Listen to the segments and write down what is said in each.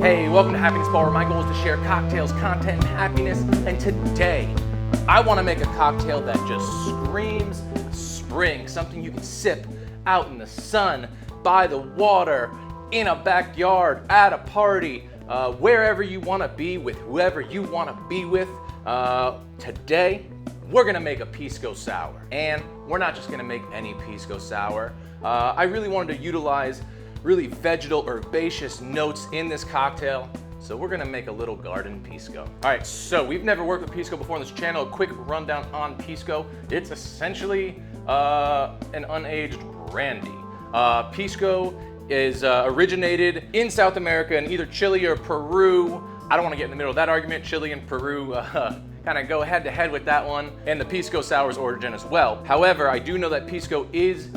Hey, welcome to Happiness Bar, where my goal is to share cocktails, content, and happiness. And today, I want to make a cocktail that just screams spring. Something you can sip out in the sun, by the water, in a backyard, at a party, wherever you want to be with whoever you want to be with. Today, we're going to make a Pisco Sour. And we're not just going to make any Pisco Sour. I really wanted to utilize really vegetal, herbaceous notes in this cocktail. So we're gonna make a little Garden Pisco. All right, so we've never worked with Pisco before on this channel. A quick rundown on Pisco. It's essentially an unaged brandy. Pisco is originated in South America in either Chile or Peru. I don't wanna get in the middle of that argument. Chile and Peru kind of go head to head with that one, and the Pisco Sour's origin as well. However, I do know that Pisco is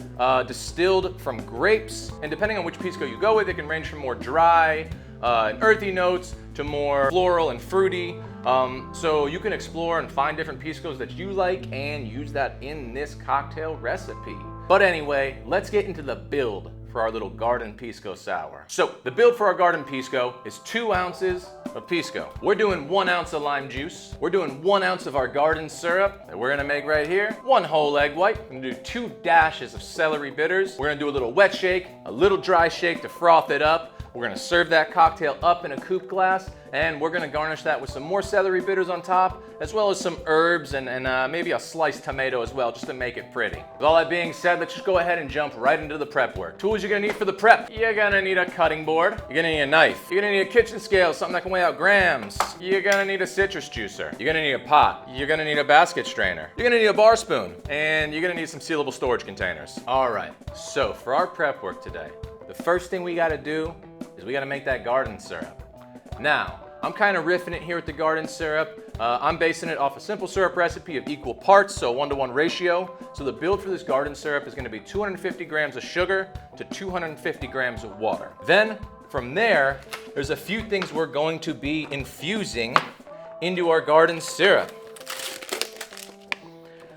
distilled from grapes, and depending on which Pisco you go with, it can range from more dry and earthy notes to more floral and fruity. So you can explore and find different Piscos that you like and use that in this cocktail recipe. But anyway, let's get into the build for our little Garden Pisco Sour. So the build for our Garden Pisco is 2 ounces of Pisco. We're doing 1 ounce of lime juice. We're doing 1 ounce of our garden syrup that we're gonna make right here. 1 whole egg white. We're gonna do 2 dashes of celery bitters. We're gonna do a little wet shake, a little dry shake to froth it up. We're gonna serve that cocktail up in a coupe glass, and we're gonna garnish that with some more celery bitters on top, as well as some herbs and maybe a sliced tomato as well, just to make it pretty. With all that being said, let's just go ahead and jump right into the prep work. Tools you're gonna need for the prep. You're gonna need a cutting board. You're gonna need a knife. You're gonna need a kitchen scale, something that can weigh out grams. You're gonna need a citrus juicer. You're gonna need a pot. You're gonna need a basket strainer. You're gonna need a bar spoon. And you're gonna need some sealable storage containers. All right, so for our prep work today, the first thing we gotta do is we gotta make that garden syrup. Now, I'm kind of riffing it here with the garden syrup. I'm basing it off a simple syrup recipe of equal parts, so a 1-to-1 ratio. So the build for this garden syrup is gonna be 250 grams of sugar to 250 grams of water. Then, from there, there's a few things we're going to be infusing into our garden syrup.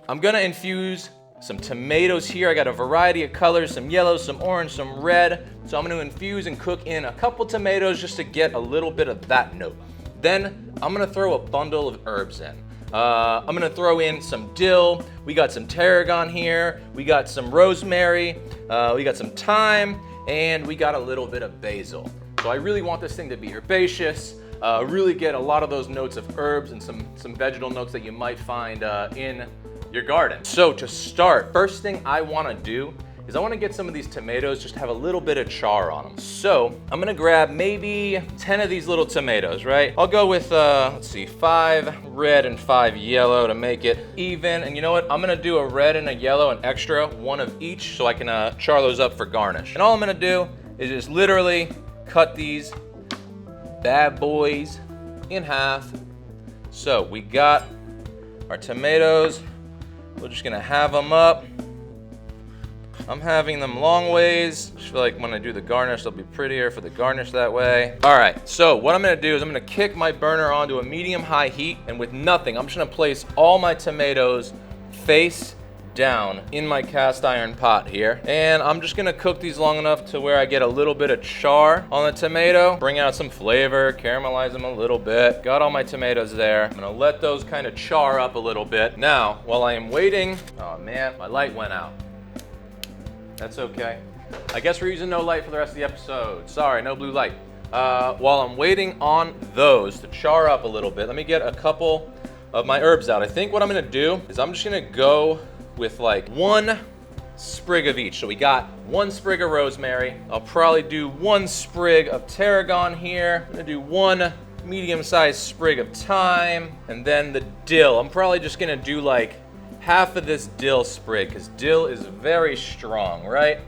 I'm gonna infuse some tomatoes here. I got a variety of colors, some yellow, some orange, some red. So I'm gonna infuse and cook in a couple tomatoes just to get a little bit of that note. Then I'm gonna throw a bundle of herbs in. I'm gonna throw in some dill. We got some tarragon here. We got some rosemary. We got some thyme, and we got a little bit of basil. So I really want this thing to be herbaceous, really get a lot of those notes of herbs and some vegetal notes that you might find in your garden. So to start, first thing I wanna do is I wanna get some of these tomatoes just to have a little bit of char on them. So I'm gonna grab maybe 10 of these little tomatoes, right? I'll go with, let's see, 5 red and 5 yellow to make it even. And you know what? I'm gonna do a red and a yellow, an extra, 1 of each, so I can char those up for garnish. And all I'm gonna do is just literally cut these bad boys in half. So we got our tomatoes. We're just gonna have them up. I'm having them long ways. I feel like when I do the garnish, they'll be prettier for the garnish that way. All right, so what I'm gonna do is I'm gonna kick my burner onto a medium-high heat, and with nothing, I'm just gonna place all my tomatoes face down in my cast iron pot here. And I'm just gonna cook these long enough to where I get a little bit of char on the tomato, bring out some flavor, caramelize them a little bit. Got all my tomatoes there. I'm gonna let those kind of char up a little bit. Now, while I am waiting, oh man, my light went out. That's okay. I guess we're using no light for the rest of the episode. Sorry, no blue light. While I'm waiting on those to char up a little bit, let me get a couple of my herbs out. I think what I'm gonna do is I'm just gonna go with like 1 sprig of each. So we got 1 sprig of rosemary. I'll probably do 1 sprig of tarragon here. I'm gonna do 1 medium-sized sprig of thyme, and then the dill. I'm probably just gonna do like half of this dill sprig, because dill is very strong, right?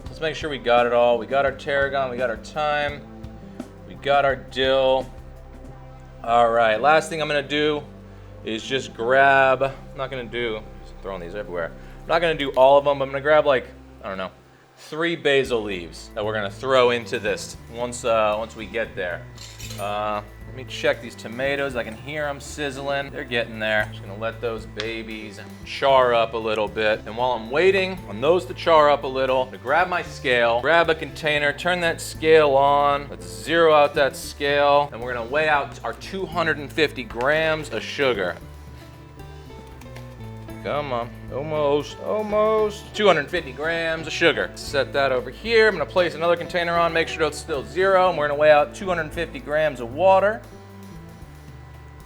Let's make sure we got it all. We got our tarragon, we got our thyme, we got our dill. All right, last thing I'm gonna do is just grab, I'm not gonna do, just throwing these everywhere. I'm not gonna do all of them, but I'm gonna grab like, I don't know, 3 basil leaves that we're gonna throw into this once we get there. Let me check these tomatoes. I can hear them sizzling. They're getting there. Just gonna let those babies char up a little bit. And while I'm waiting on those to char up a little, I'm gonna grab my scale, grab a container, turn that scale on. Let's zero out that scale. And we're gonna weigh out our 250 grams of sugar. Come on, almost. 250 grams of sugar. Set that over here. I'm gonna place another container on, make sure it's still zero, and we're gonna weigh out 250 grams of water.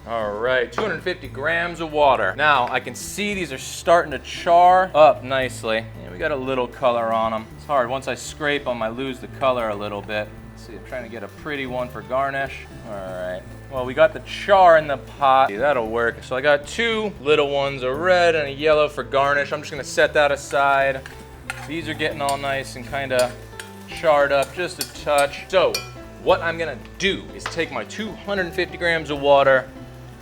All right, 250 grams of water. Now, I can see these are starting to char up nicely. Yeah, we got a little color on them. It's hard, once I scrape them, I lose the color a little bit. Let's see, I'm trying to get a pretty one for garnish. All right. Well, we got the char in the pot. That'll work. So I got 2 little ones, a red and a yellow for garnish. I'm just gonna set that aside. These are getting all nice and kind of charred up just a touch. So what I'm gonna do is take my 250 grams of water,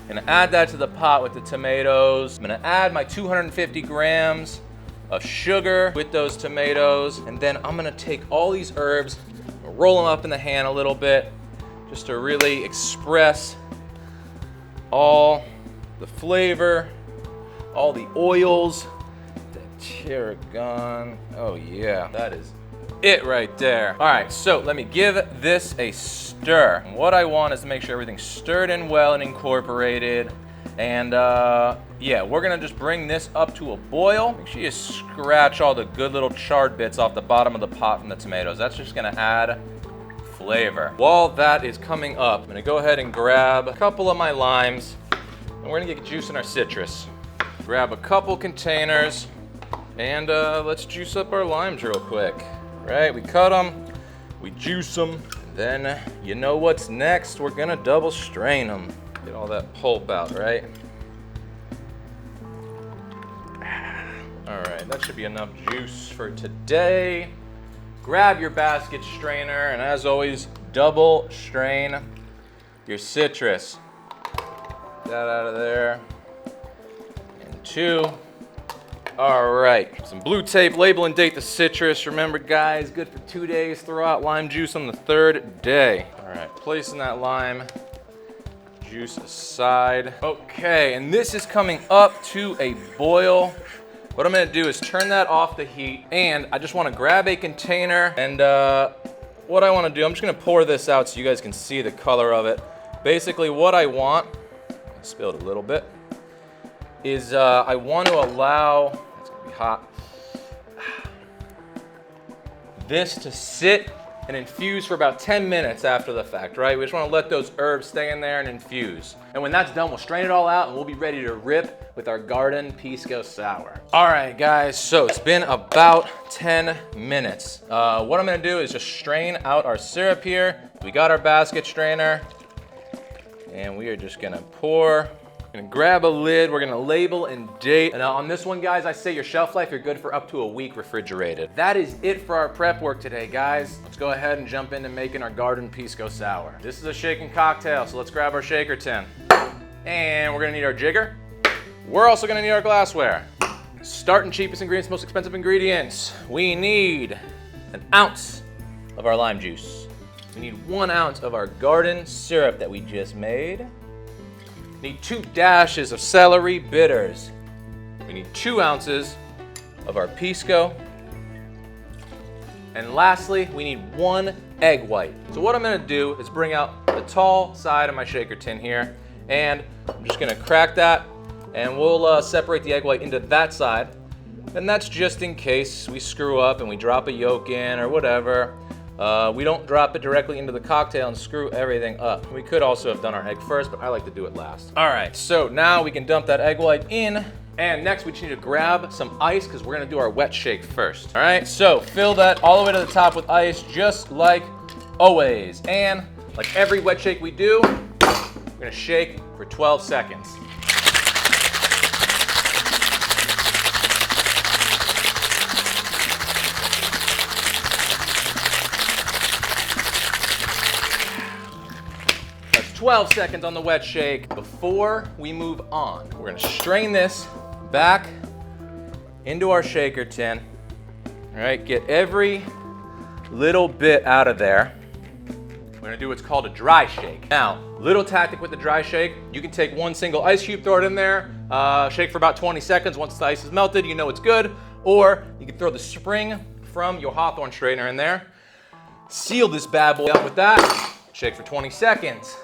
gonna add that to the pot with the tomatoes. I'm gonna add my 250 grams of sugar with those tomatoes, and then I'm gonna take all these herbs, roll them up in the hand a little bit, just to really express all the flavor, all the oils, the tarragon. Oh yeah, that is it right there. All right, so let me give this a stir. And what I want is to make sure everything's stirred in well and incorporated. And yeah, we're gonna just bring this up to a boil. Make sure you scratch all the good little charred bits off the bottom of the pot from the tomatoes. That's just gonna add flavor. While that is coming up, I'm gonna go ahead and grab a couple of my limes, and we're gonna get juicing our citrus. Grab a couple containers, and let's juice up our limes real quick. Right, we cut them, we juice them, then you know what's next? We're gonna double strain them. Get all that pulp out, right? All right, that should be enough juice for today. Grab your basket strainer, and as always, double strain your citrus. Get that out of there. And 2. All right, some blue tape, label and date the citrus. Remember guys, good for 2 days. Throw out lime juice on the 3rd day. All right, placing that lime juice aside. Okay, and this is coming up to a boil. What I'm gonna do is turn that off the heat, and I just wanna grab a container, and what I wanna do, I'm just gonna pour this out so you guys can see the color of it. Basically what I want, I spilled a little bit, is I want to allow, it's gonna be hot, this to sit and infuse for about 10 minutes after the fact, right? We just wanna let those herbs stay in there and infuse. And when that's done, we'll strain it all out and we'll be ready to rip with our Garden Pisco Sour. All right, guys, so it's been about 10 minutes. What I'm gonna do is just strain out our syrup here. We got our basket strainer, and we are just gonna pour. Gonna grab a lid, we're gonna label and date. And on this one, guys, I say your shelf life, you're good for up to a week refrigerated. That is it for our prep work today, guys. Let's go ahead and jump into making our Garden Pisco Sour. This is a shaken cocktail, so let's grab our shaker tin. And we're gonna need our jigger. We're also gonna need our glassware. Starting cheapest ingredients, most expensive ingredients. We need an ounce of our lime juice. We need 1 ounce of our garden syrup that we just made. Need 2 dashes of celery bitters. We need 2 ounces of our pisco. And lastly, we need 1 egg white. So what I'm gonna do is bring out the tall side of my shaker tin here, and I'm just gonna crack that, and we'll separate the egg white into that side. And that's just in case we screw up and we drop a yolk in or whatever. We don't drop it directly into the cocktail and screw everything up. We could also have done our egg first, but I like to do it last. All right, so now we can dump that egg white in. And next we just need to grab some ice because we're gonna do our wet shake first. All right, so fill that all the way to the top with ice, just like always. And like every wet shake we do, we're gonna shake for 12 seconds. That's 12 seconds on the wet shake. Before we move on, we're gonna strain this back into our shaker tin. All right, get every little bit out of there. We're gonna do what's called a dry shake. Now, little tactic with the dry shake, you can take one single ice cube, throw it in there, shake for about 20 seconds. Once the ice is melted, you know it's good. Or you can throw the spring from your Hawthorne strainer in there, seal this bad boy up with that, shake for 20 seconds.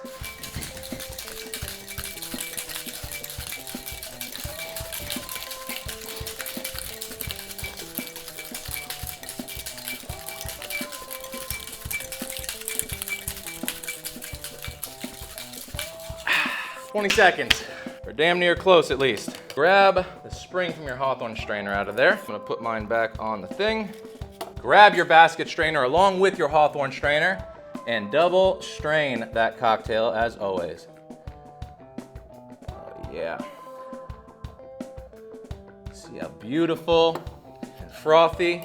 Seconds. We're damn near close at least. Grab the spring from your Hawthorne strainer out of there. I'm gonna put mine back on the thing. Grab your basket strainer along with your Hawthorne strainer and double strain that cocktail as always. Oh yeah. See how beautiful and frothy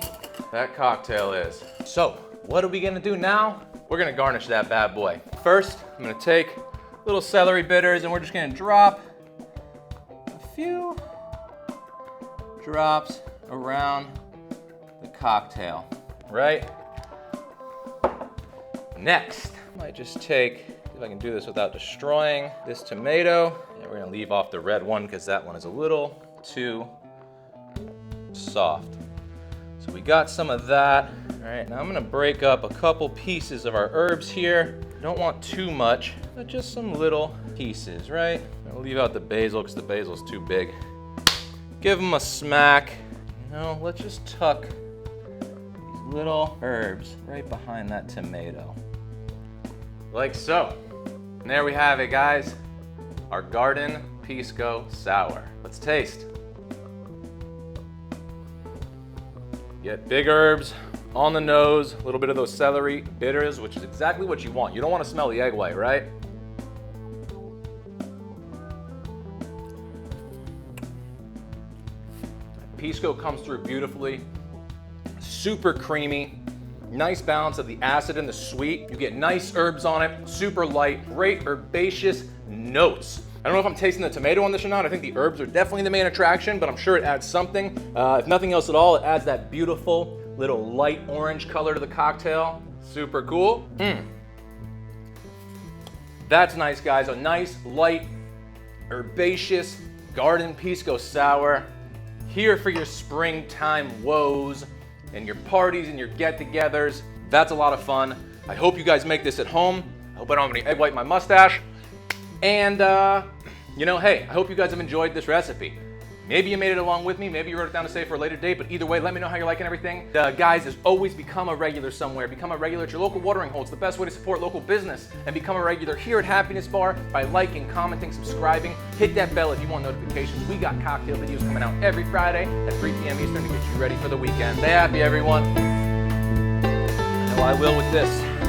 that cocktail is. So, what are we gonna do now? We're gonna garnish that bad boy. First, I'm gonna take little celery bitters, and we're just gonna drop a few drops around the cocktail, right? Next, I might just take, if I can do this without destroying this tomato, and we're gonna leave off the red one because that one is a little too soft. So we got some of that. All right, now I'm gonna break up a couple pieces of our herbs here. Don't want too much, but just some little pieces, right? I'll leave out the basil because the basil's too big. Give them a smack. You know, let's just tuck these little herbs right behind that tomato. Like so. And there we have it, guys. Our Garden Pisco Sour. Let's taste. Get big herbs on the nose, a little bit of those celery bitters, which is exactly what you want. You don't want to smell the egg white, right? Pisco comes through beautifully, super creamy, nice balance of the acid and the sweet. You get nice herbs on it, super light, great herbaceous notes. I don't know if I'm tasting the tomato on this or not. I think the herbs are definitely the main attraction, but I'm sure it adds something. If nothing else at all, it adds that beautiful little light orange color to the cocktail. Super cool. That's nice, guys. A nice, light, herbaceous Garden Pisco Sour. Here for your springtime woes and your parties and your get-togethers. That's a lot of fun. I hope you guys make this at home. I hope I don't have any egg white in my mustache. And, you know, hey, I hope you guys have enjoyed this recipe. Maybe you made it along with me, maybe you wrote it down to save for a later date, but either way, let me know how you're liking everything. Guys, as always, become a regular somewhere. Become a regular at your local watering hole. It's the best way to support local business. And become a regular here at Happiness Bar by liking, commenting, subscribing. Hit that bell if you want notifications. We got cocktail videos coming out every Friday at 3 p.m. Eastern to get you ready for the weekend. Stay happy, everyone. I know I will with this.